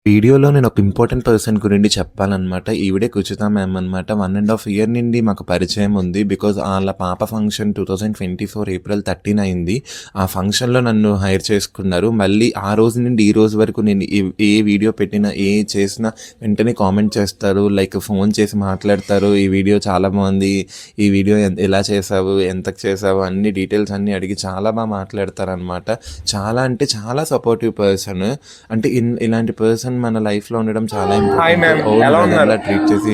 వీడియోలో నేను ఒక ఇంపార్టెంట్ పర్సన్ గురించి చెప్పాలన్నమాట. ఈవిడే కుచిత మ్యామ్ అనమాట. 1.5 ఇయర్ నుండి మాకు పరిచయం ఉంది. బికాజ్ వాళ్ళ పాప ఫంక్షన్ 2024 ఏప్రిల్ 13 అయింది. ఆ ఫంక్షన్లో నన్ను హైర్ చేసుకున్నారు. మళ్ళీ ఆ రోజు నుండి ఈ రోజు వరకు నేను ఏ వీడియో పెట్టినా, ఏ చేసినా వెంటనే కామెంట్ చేస్తారు, లైక్ ఫోన్ చేసి మాట్లాడతారు. ఈ వీడియో చాలా బాగుంది, ఈ వీడియో ఎలా చేసావు, ఎంతకు చేసావు, అన్ని డీటెయిల్స్ అన్నీ అడిగి చాలా బాగా మాట్లాడతారు అనమాట. చాలా అంటే చాలా సపోర్టివ్ పర్సన్. అంటే ఇలాంటి పర్సన్ మన లైఫ్ లో ఉండడం చాలా ఇంపార్టెంట్. ట్రీట్ చేసి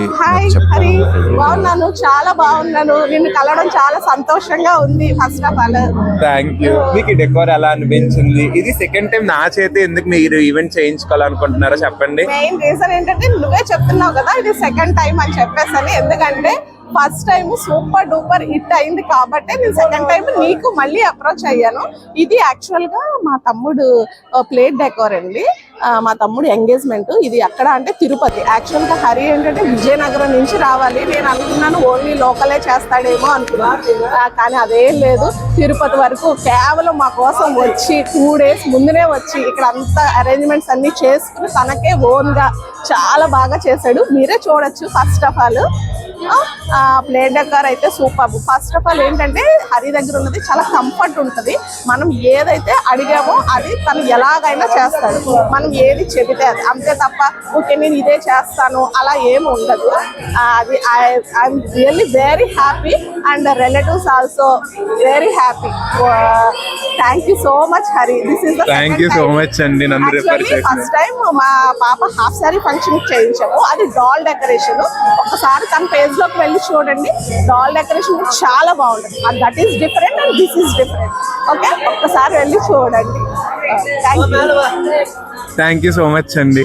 బాగున్నాను, చాలా బాగున్నాను. నిన్ను కలవడం చాలా సంతోషంగా ఉంది. First of all thank you. మీకు డెకోర్ ఎలా అనిపించింది? ఇది సెకండ్ టైం నా చేతి ఎందుకు మీరు ఈవెంట్ చేయించుకోవాలనుకుంటున్నారో చెప్పండి. మెయిన్ రీజన్ ఏంటంటే నువ్వే చెప్తున్నావు కదా ఇది సెకండ్ టైం అని చెప్పేసి. ఎందుకంటే first time super duper hit అయింది కాబట్టి నేను సెకండ్ టైం నీకు మళ్ళీ అప్రోచ్ అయ్యాను. ఇది యాక్చువల్ గా మా తమ్ముడు ప్లేట్ డెకోర్ అండి. మా తమ్ముడు ఎంగేజ్మెంట్. ఇది ఎక్కడ అంటే తిరుపతి. యాక్చువల్ గా హరి ఏంటంటే విజయనగరం నుంచి రావాలి. నేను అనుకున్నాను ఓన్లీ లోకలే చేస్తాడేమో అనుకున్నాను, కానీ అదేం లేదు. తిరుపతి వరకు కేవలం మా కోసం వచ్చి 2 days ముందునే వచ్చి ఇక్కడ అంతా అరేంజ్మెంట్స్ అన్ని చేసుకుని తనకే ఓన్ గా చాలా బాగా చేశాడు. మీరే చూడొచ్చు. First of all plate decor అయితే సూపర్. ఫస్ట్ ఆఫ్ ఆల్ ఏంటంటే హరి దగ్గర ఉన్నది చాలా కంఫర్ట్ ఉంటుంది. మనం ఏదైతే అడిగామో అది తను ఎలాగైనా చేస్తాడు. మనం ఏది చెబితే అది, అంతే తప్ప ఓకే నేను ఇదే చేస్తాను అలా ఏమి ఉండదు. అది I'm really very happy and relatives also very happy. Thank you so much Hari. This is thank you so much అండి. నన్ను రిఫర్ చేసి ఫస్ట్ టైం మా పాప హాఫ్ సారీ ఫంక్షన్ చేయించాము. అది డాల్ డెకరేషన్. ఒకసారి తన పేజ్ లోకి వెళ్ళి చూడండి. డాల్ డెకరేషన్ చాలా బాగుంటుంది. And that is different and this is different. Okay, ఒక్కసారి వెళ్ళి చూడండి. థ్యాంక్ యూ సో మచ్ అండి.